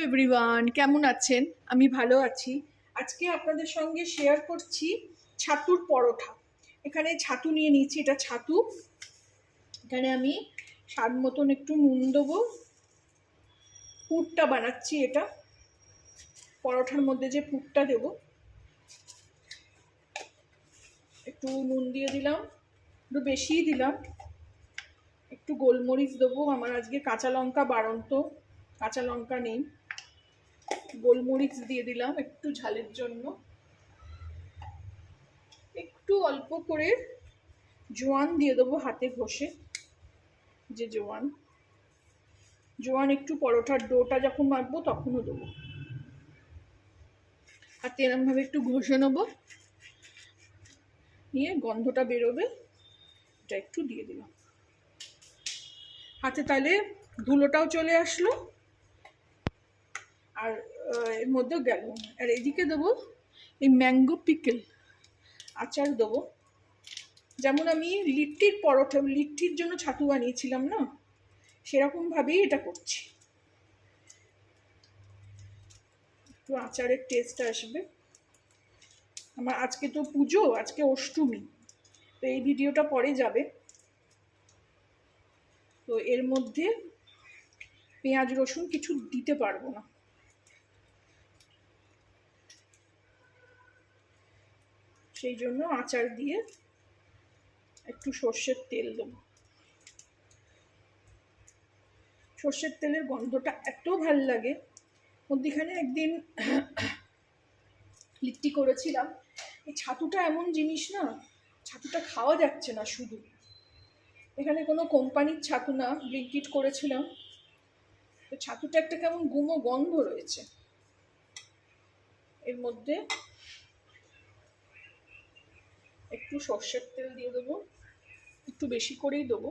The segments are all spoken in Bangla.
এভরিওয়ান, কেমন আছেন? আমি ভালো আছি। আজকে আপনাদের সঙ্গে শেয়ার করছি ছাতুর পরোটা। এখানে ছাতু নিয়ে নিচ্ছি, এটা ছাতু। এখানে আমি স্বাদ মতন একটু নুন দেবো। পুরটা বানাচ্ছি, এটা পরোটার মধ্যে যে পুরটা দেব। একটু নুন দিয়ে দিলাম, একটু বেশিই দিলাম। একটু গোলমরিচ দেবো, আমার আজকে কাঁচা লঙ্কা বাড়ন্ত, কাঁচা লঙ্কা নেই। গোলমরিচ দিয়ে দিলাম একটু ঝালের জন্য। একটু অল্প করে জোয়ান দিয়ে দেবো হাতে ঘষে, যে জোয়ান একটু পরোটার ডোটা যখন মাখবো তখনও দেবো। হাতে এরমভাবে একটু ঘষে নেবো, নিয়ে গন্ধটা বেরোবে, এটা একটু দিয়ে দিলাম হাতে, তাহলে ধুলোটাও চলে আসলো আর এর মধ্যেও গেল। আর এদিকে দেবো এই ম্যাঙ্গো পিকেল আচার দেবো। যেমন আমি লিট্টির জন্য ছাতু বানিয়েছিলাম না, সেরকমভাবেই এটা করছি। একটু আচারের টেস্ট আসবে। আমার আজকে তো পুজো, আজকে অষ্টমী, তো এই ভিডিওটা পরে যাবে। তো এর মধ্যে পেঁয়াজ রসুন কিছু দিতে পারবো না, সেই জন্য আচার দিয়ে একটু সর্ষের তেল দেবো। সর্ষের তেলের গন্ধটা এত ভাল লাগে। মধ্যিখানে একদিন লিট্টি করেছিলাম। এই ছাতুটা এমন জিনিস না, ছাতুটা খাওয়া যাচ্ছে না শুধু। এখানে কোনো কোম্পানির ছাতু না, ব্লিঙ্কিট করেছিলাম। তো ছাতুটা একটা কেমন গুমো গন্ধ রয়েছে। এর মধ্যে একটু সর্ষের তেল দিয়ে দেবো, একটু বেশি করেই দেবো।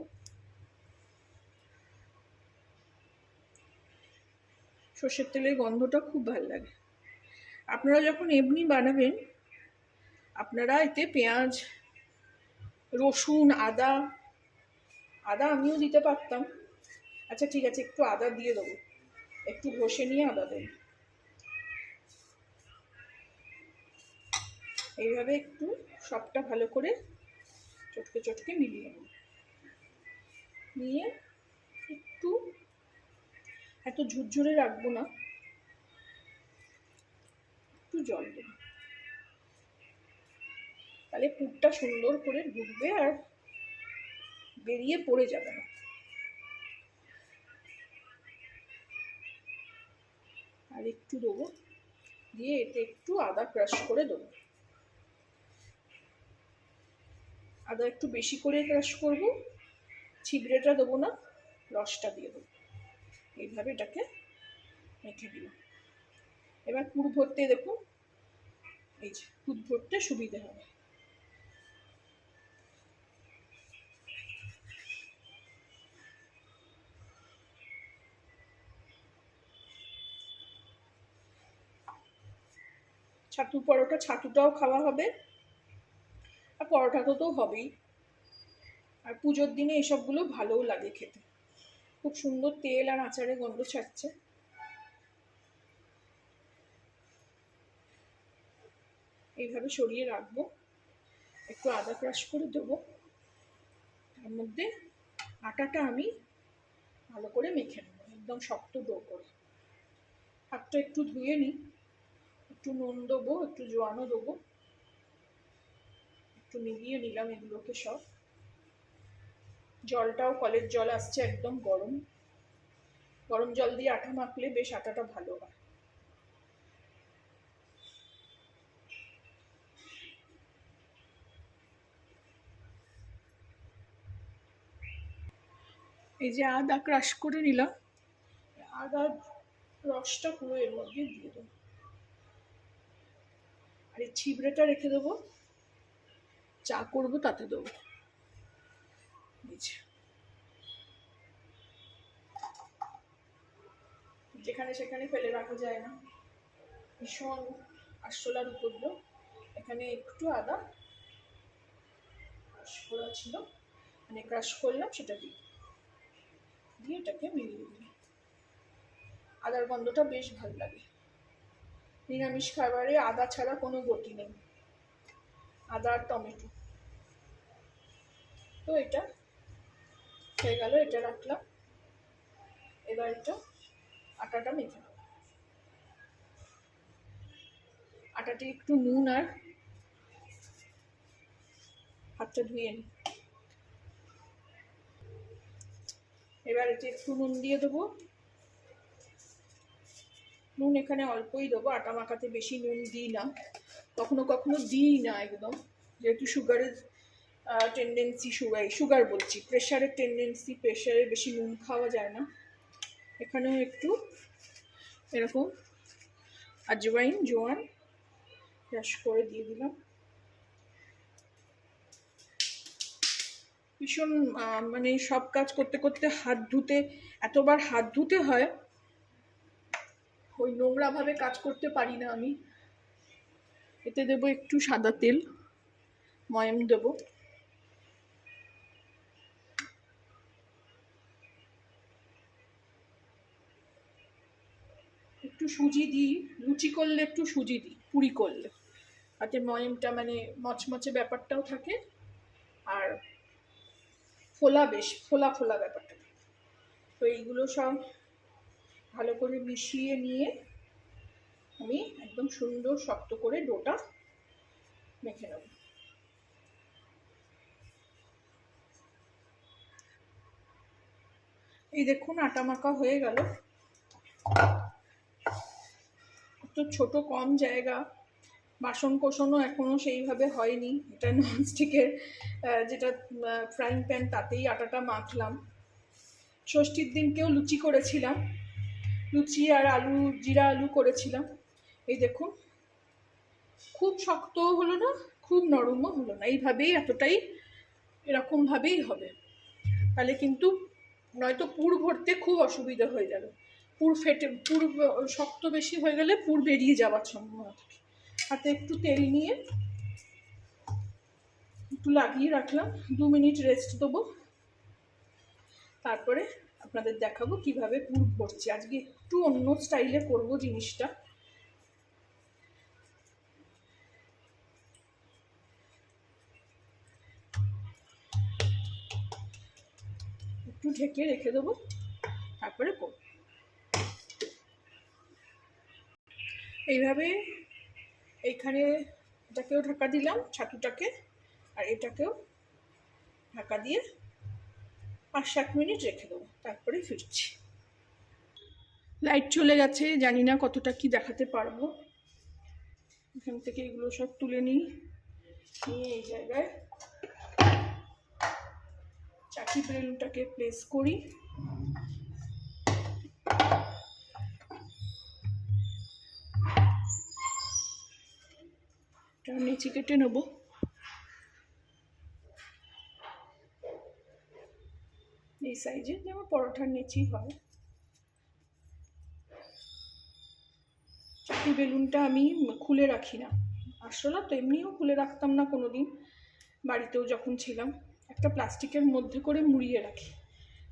সর্ষের তেলের গন্ধটা খুব ভালো লাগে। আপনারা যখন এমনি বানাবেন, আপনারা এতে পেঁয়াজ রসুন আদা আমিও দিতে পারতাম। আচ্ছা ঠিক আছে, একটু আদা দিয়ে দেবো, একটু ঘষে নিয়ে আদা দেবো। এইভাবে একটু সবটা ভালো করে চটকে চটকে মিলিয়ে নেব। নিয়ে একটু এত ঝুরঝুরে রাখবো না, একটু জল দেবো, তাহলে পুরটা সুন্দর করে ঢুকবে আর বেরিয়ে পড়ে যাবে না। আর একটু দেবো, দিয়ে এতে একটু আদা ক্রাশ করে দেবো। আদা একটু বেশি করে ক্রাশ করবো, ছিবড়েটা দেবো না, রসটা দিয়ে দেবো। এইভাবে এটাকে মেখে দিলাম। এবার পুর ভরতে দেখুন, এই যে পুর ভরতে সুবিধে হবে। ছাতু পরোটা, ছাতুটাও খাওয়া হবে আর পরোটা তো হবেই। আর পুজোর দিনে এসবগুলো ভালোও লাগে খেতে, খুব সুন্দর তেল আর আচারের গন্ধ ছাড়ছে। এইভাবে সরিয়ে রাখবো, একটু আদা ক্রাশ করে দেবো। তার মধ্যে আটাটা আমি ভালো করে মেখে নেবো, একদম শক্ত ডো করে। হাতটা একটু ধুয়ে নিই, একটু নুন দেবো, একটু জোয়ানও দেবো, একটু মিলিয়ে নিলাম এগুলোকে সব। জলটাও কলের জল আসছে, একদম গরম গরম জল দিয়ে আটা মাখলে বেশ আটাটা ভালো হয়। এই যে আদা ক্রাশ করে নিলাম, আদার রসটা পুরো এর মধ্যে দিয়ে দেবো। আর এই ছিবড়েটা রেখে দেবো, চা করবো তাতে দেবো। যেখানে সেখানে ফেলে রাখা যায় না, ভীষণ আরশোলার উপদ্রব। এখানে একটু আদা ক্রাশ করা ছিল, মানে ক্রাশ করলাম, সেটা দিয়ে এটাকে মিলিয়ে দিই। আদার গন্ধটা বেশ ভালো লাগে। নিরামিষ খাবারে আদা ছাড়া কোনো গতি নেই, আদা আর টমেটো। তো এটা হয়ে গেল, এটা রাখলাম। এবার এটা আটাটা মেখে নেব। আটাটি একটু নুন আর হাতটা ধুয়ে নিই। এবার এতে একটু নুন দিয়ে দেবো। নুন এখানে অল্পই দেবো, আটা মাখাতে বেশি নুন দিই না, কখনো কখনো দিই না একদম, যেহেতু সুগারের টেন্ডেন্সি, সুগার বলছি, প্রেশারের টেন্ডেন্সি, প্রেশারে বেশি নুন খাওয়া যায় না। এখানেও একটু এরকম আজওয়াইন, জোয়ান ক্রাশ করে দিয়ে দিলাম। ভীষণ মানে সব কাজ করতে করতে হাত ধুতে, এতবার হাত ধুতে হয়, ওই নোংরাভাবে কাজ করতে পারি না আমি। এতে দেবো একটু সাদা তেল, ময়াম দেবো, একটু সুজি দিই, লুচি করলে একটু সুজি দিই, পুরি করলে, তাতে ময়ামটা মানে মচমচে ব্যাপারটাও থাকে, আর ফোলা, বেশ ফোলা ফোলা ব্যাপারটা থাকে। তো এইগুলো সব ভালো করে মিশিয়ে নিয়ে আমি একদম সুন্দর শক্ত করে ডোটা মেখে নেব। এই দেখুন আটা মাখা হয়ে গেল। তো ছোট কম জায়গা, বাসন কোসনও এখনো সেইভাবে হয়নি। এটা ননস্টিকের যেটা ফ্রাইং প্যান, তাতেই আটাটা মাখলাম। ষষ্ঠীর দিনকেও লুচি করেছিলাম, লুচি আর আলু, জিরা আলু করেছিলাম। এই দেখুন খুব শক্তও হলো না, খুব নরমও হলো না, এইভাবেই এতটাই এরকমভাবেই হবে। তাহলে কিন্তু নয়তো পুর ভরতে খুব অসুবিধা হয়ে যাবে, পুর ফেটে, পুর শক্ত বেশি হয়ে গেলে পুর বেরিয়ে যাওয়ার সম্ভাবনা থাকে। হাতে একটু তেল নিয়ে একটু লাগিয়ে রাখলাম, 2 মিনিট রেস্ট দেবো, তারপরে আপনাদের দেখাবো কিভাবে পুর ভরছি। আজকে একটু অন্য স্টাইলে করব জিনিসটা। একটু ঢেকে রেখে দেবো, তারপরে করব। এইভাবে এইখানে এটাকেও ঢাকা দিলাম, ছাতুটাকে, আর এটাকেও ঢাকা দিয়ে 5-7 মিনিট রেখে দেবো, তারপরে ফিরছি। লাইট চলে গেছে, জানি না কতটা কি দেখাতে পারবো। এখান থেকে এগুলো সব তুলে নিই, নিয়ে এই জায়গায় চাকি বেলুনটাকে প্লেস করি। নিচে কেটে নেবো। এই সাইজে, যেমন পরোটার নিচেই হয়। চাকি বেলুনটা আমি খুলে রাখি না, আসলে তো এমনিও খুলে রাখতাম না কোনোদিন, বাড়িতেও যখন ছিলাম একটা প্লাস্টিকের মধ্যে করে মুড়িয়ে রাখি।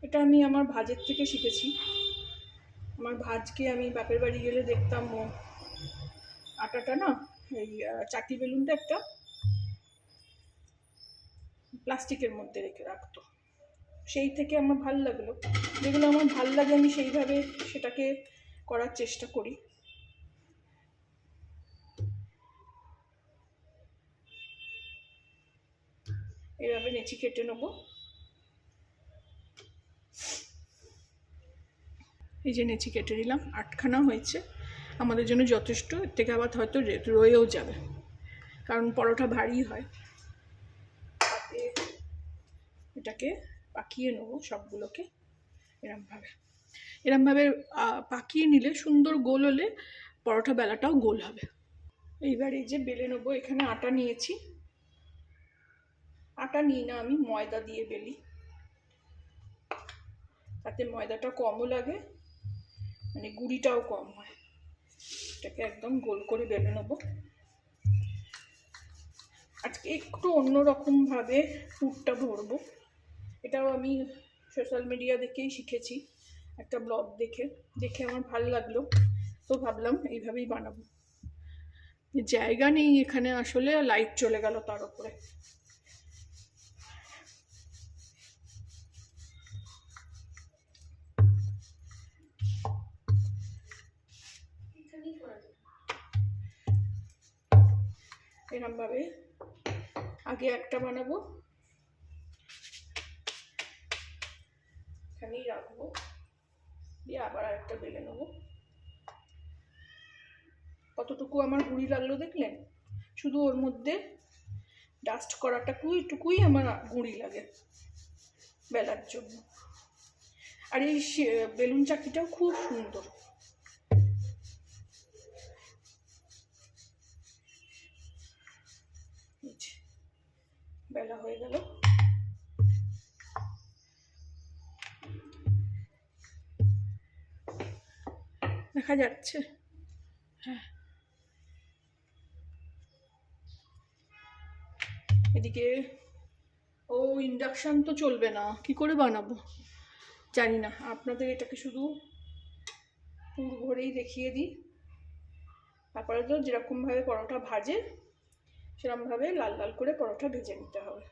এটা আমি আমার ভাজের থেকে শিখেছি। আমার ভাজকে আমি বাপের বাড়ি গেলে দেখতাম আটাটা না, এই চাকি বেলুনটা একটা প্লাস্টিকের মধ্যে রেখে রাখতো। সেই থেকে আমার ভাল লাগলো, যেগুলো আমার ভাল লাগে আমি সেইভাবে সেটাকে করার চেষ্টা করি। এভাবে নেচি কেটে নেবো। এই যে নেচি কেটে নিলাম, 8খানা হয়েছে, আমাদের জন্য যথেষ্ট। এর থেকে আবার হয়তো রয়েও যাবে, কারণ পরোটা ভারী হয়। তাতে এটাকে পাকিয়ে নেবো সবগুলোকে এরমভাবে। এরমভাবে পাকিয়ে নিলে সুন্দর গোল হলে পরোটা বেলাটাও গোল হবে। এইবার এই যে বেলে নেবো। এখানে আটা নিয়েছি, আটা নিই না আমি, ময়দা দিয়ে বেলি, তাতে ময়দাটা কমও লাগে, মানে গুঁড়িটাও কম হয়। এটাকে একদম গোল করে বেলে নেবো। আজকে একটু অন্যরকমভাবে পুরটা ভরবো, এটাও আমি সোশ্যাল মিডিয়া দেখেই শিখেছি। একটা ব্লগ দেখে আমার ভালো লাগলো, তো ভাবলাম এইভাবেই বানাবো। জায়গা নেই এখানে, আসলে লাইট চলে গেল তার উপরে। এরকম ভাবে আগে একটা বানাবো, এখানেই রাখবো, দিয়ে আবার আরেকটা বেলে নেবো। কতটুকু আমার গুঁড়ি লাগলো দেখলেন? শুধু ওর মধ্যে ডাস্ট করাটাটুকুই আমার গুঁড়ি লাগে বেলার জন্য। আর এই বেলুন চাকিটাও খুব সুন্দর। বেলা হয়ে গেল, দেখা যাচ্ছে? হ্যাঁ। এদিকে ইন্ডাকশন তো চলবে না, কি করে বানাবো জানি না। আপনাদের এটাকে শুধু পুর ভরেই দেখিয়ে দিই। তারপরে তো যেরকমভাবে পরোটা ভাজে সেরকমভাবে লাল লাল করে পরোটা ভেজে নিতে হবে।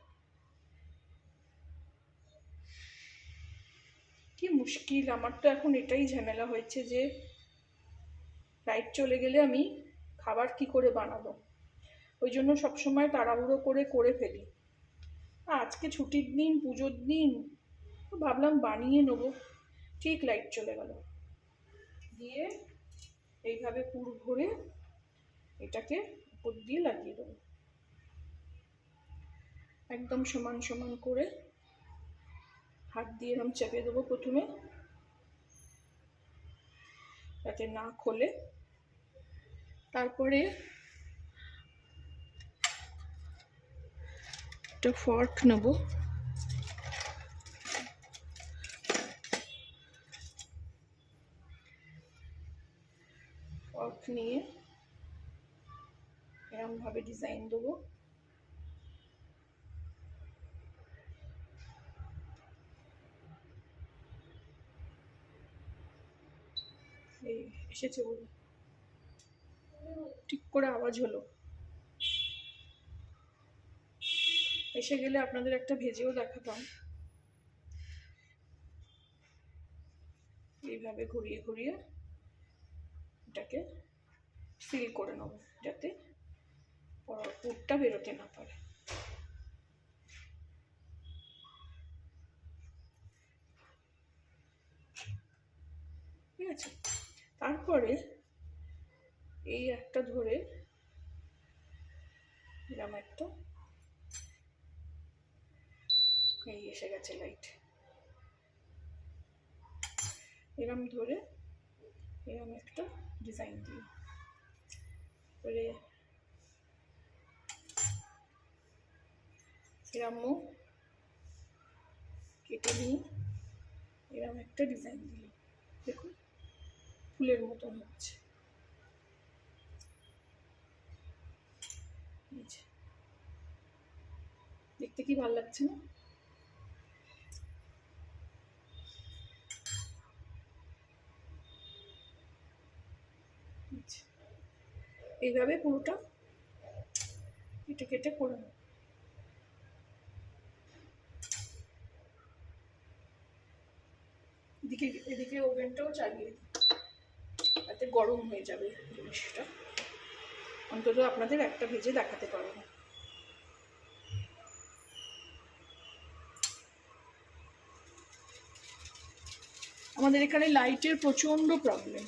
কি মুশকিল, আমার তো এখন এটাই ঝামেলা হয়েছে যে লাইট চলে গেলে আমি খাবার কি করে বানাবো। ওই জন্য সবসময় তাড়াহুড়ো করে ফেলি। আজকে ছুটির দিন, পুজোর দিন, ভাবলাম বানিয়ে নেবো, ঠিক লাইট চলে গেল। দিয়ে এইভাবে পুর ভরে এটাকে উপর দিয়ে লাগিয়ে দেবো, একদম সমান সমান করে হাত দিয়ে এরকম চেপে দেবো প্রথমে, যাতে না খোলে। তারপরে একটা ফর্ক নেব, ফর্ক নিয়ে এরকম ভাবে ডিজাইন দেবো। এই এসেছে বলে ঠিক করে আওয়াজ হলো। এসে গেলে আপনাদের একটা ভেজেও দেখাতাম। এইভাবে ঘুরিয়ে ঘুরিয়ে এটাকে সিল করে নেব, যাতে পুরটা বেরোতে না পারে। ঠিক আছে, তারপরে এই একটা ধরে এরকম একটা, এই এসে গেছে লাইট, এরকম ধরে এরকম একটা ডিজাইন দিই। এবারে এরকমও কেটে নিয়ে এরকম একটা ডিজাইন দিই। দেখুন ফুলের মতন হচ্ছে। দেখতে কি ভালো লাগছে না? এইভাবে পুরোটা কেটে কেটে করে নেব। এদিকে ওভেনটাও চালিয়ে দিই, তাতে গরম হয়ে যাবে জিনিসটা, অন্তত আপনাদের একটা ভেজে দেখাতে পারবো। আমাদের এখানে লাইটের প্রচন্ড প্রবলেম।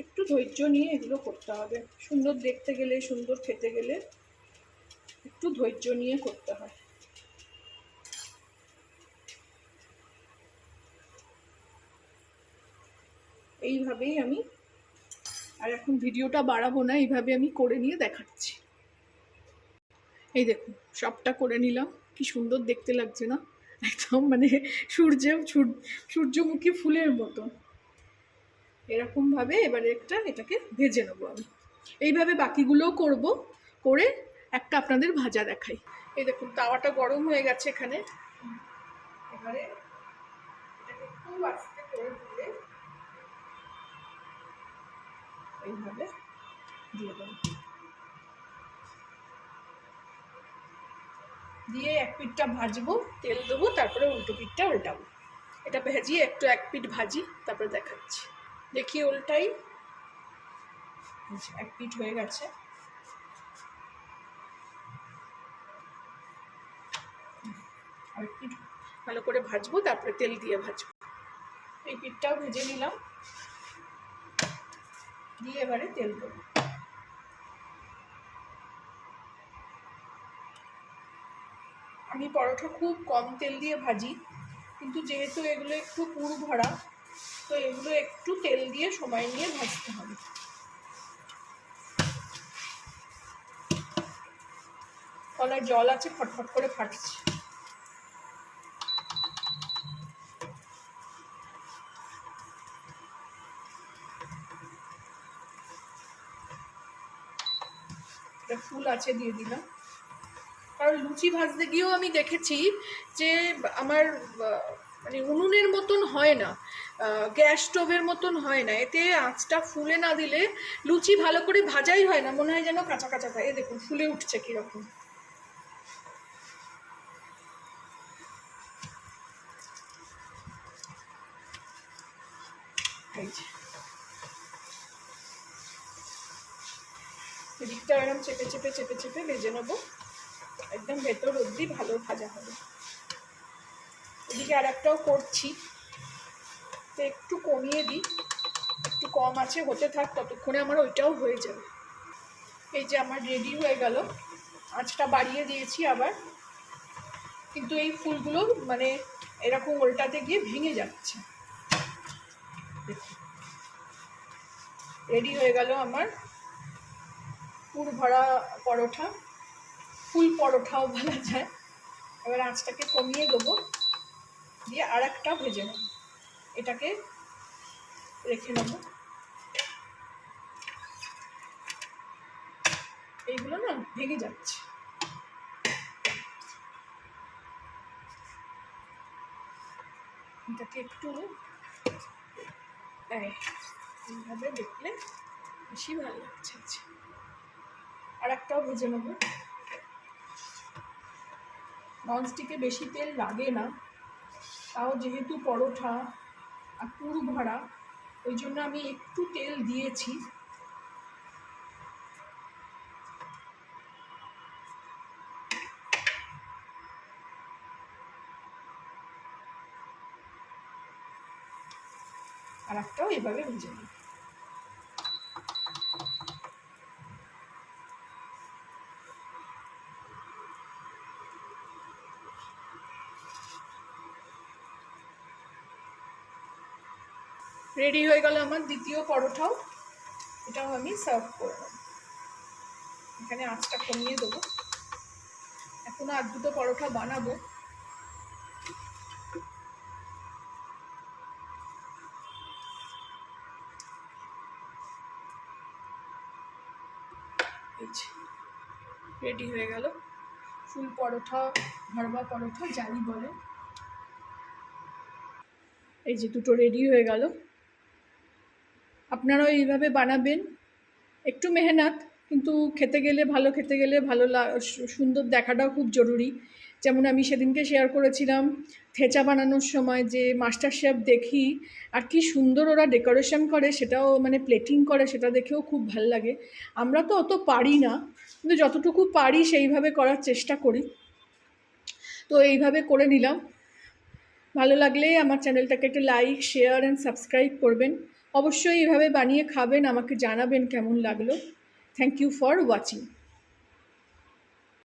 একটু ধৈর্য নিয়ে এগুলো করতে হবে। সুন্দর দেখতে গেলে, সুন্দর খেতে গেলে একটু ধৈর্য নিয়ে করতে হয়। এইভাবেই আমি, আর এখন ভিডিওটা বাড়াবো না, এইভাবে আমি করে নিয়ে দেখাচ্ছি। এই দেখুন সবটা করে নিলাম, কি সুন্দর দেখতে লাগছে না? একদম মানে সূর্যমুখী ফুলের মতো। এরকম ভাবে এবারে এটাকে ভেজে নেবো আমি। এইভাবে বাকিগুলোও করব, করে একটা আপনাদের ভাজা দেখাই। এই দেখুন তাওয়াটা গরম হয়ে গেছে এখানে। এবারে এটাকে খুব আস্তে করে দিয়ে এইভাবে দিয়ে দেবো, দিয়ে এক পিঠটা ভাজবো, তেল দেবো, তারপরে উল্টো পিঠটা উল্টাবো। এটা ভেজিয়ে একটু এক পিঠ ভাজি, তারপরে দেখাচ্ছি। দেখি উল্টাই, এক পিঠ হয়ে গেছে। আর পিঠ ভালো করে ভাজবো, তারপরে তেল দিয়ে ভাজবো। এই পিঠটাও ভেজে নিলাম, দিয়ে এবারে তেল দেবো। আমি পরোটা খুব কম তেল দিয়ে ভাজি, কিন্তু যেহেতু এগুলো একটু পুর ভরা, তো এগুলো একটু তেল দিয়ে সময় নিয়ে ভাজতে হবে। কলায় জল আছে, ফটফট করে ফাটছে। ফুল আছে, দিয়ে দিলাম। কারণ লুচি ভাজতে গিয়েও আমি দেখেছি যে আমার মানে উনুনের মতন হয় না, গ্যাস স্টোভের মতন হয় না, এতে আঁচটা ফুলে না দিলে লুচি ভালো করে ভাজাই হয় না, মনে হয় যেন কাঁচা কাঁচা থাকে। দেখুন ফুলে উঠছে কিরকম। এদিকটা এরকম চেপে চেপে চেপে চেপে ভেজে নেবো, একদম ভেতর অবধি ভালো ভাজা হবে। এদিকে আর একটাও করছি, তো একটু কমিয়ে দিই, একটু কম আছে, হতে থাক, ততক্ষণে আমার ওইটাও হয়ে যাবে। এই যে আমার রেডি হয়ে গেল, আঁচটা বাড়িয়ে দিয়েছি আবার, কিন্তু এই ফুলগুলো মানে এরকম উল্টাতে গিয়ে ভেঙে যাচ্ছে। রেডি হয়ে গেল আমার পুর ভরা পরোটা, ফুল পরোটাও বলা যায়। এবার আঁচটাকে কমিয়ে দেবো, দিয়ে আর একটা ভেজে নেব, এটাকে রেখে নেব। এইগুলো না ভেঙে যাচ্ছে, এটাকে একটু এইভাবে দেখলে বেশি ভালো লাগছে। আর একটাও ভেজে নেব। ননস্টিকে বেশি তেল লাগে না, তাও যেহেতু পরোটা আর পুর ভরা, ওই জন্য আমি একটু তেল দিয়েছি। আর একটাও এভাবে ভেজে নেব। রেডি হয়ে গেল আমার দ্বিতীয় পরোটাও, এটাও আমি সার্ভ করে নেব। এখানে আঁচটা কমিয়ে দেবো, এখনো আর দুটো পরোটা বানাবো। রেডি হয়ে গেল ফুল পরোটা, ভরবা পরোটা যাই বলে। এই যে দুটো রেডি হয়ে গেল। আপনারাও এইভাবে বানাবেন, একটু মেহনত, কিন্তু খেতে গেলে ভালো সুন্দর দেখাটাও খুব জরুরি। যেমন আমি সেদিনকে শেয়ার করেছিলাম থেচা বানানোর সময় যে মাস্টার শেফ দেখি, আর কি সুন্দর ওরা ডেকোরেশন করে, সেটাও মানে প্লেটিং করে, সেটা দেখেও খুব ভাল লাগে। আমরা তো অত পারি না, কিন্তু যতটুকু পারি সেইভাবে করার চেষ্টা করি। তো এইভাবে করে নিলাম। ভালো লাগলে আমার চ্যানেলটাকে একটা লাইক, শেয়ার অ্যান্ড সাবস্ক্রাইব করবেন। অবশ্যই এইভাবে বানিয়ে খাবেন, আমাকে জানাবেন কেমন লাগলো। Thank you for watching.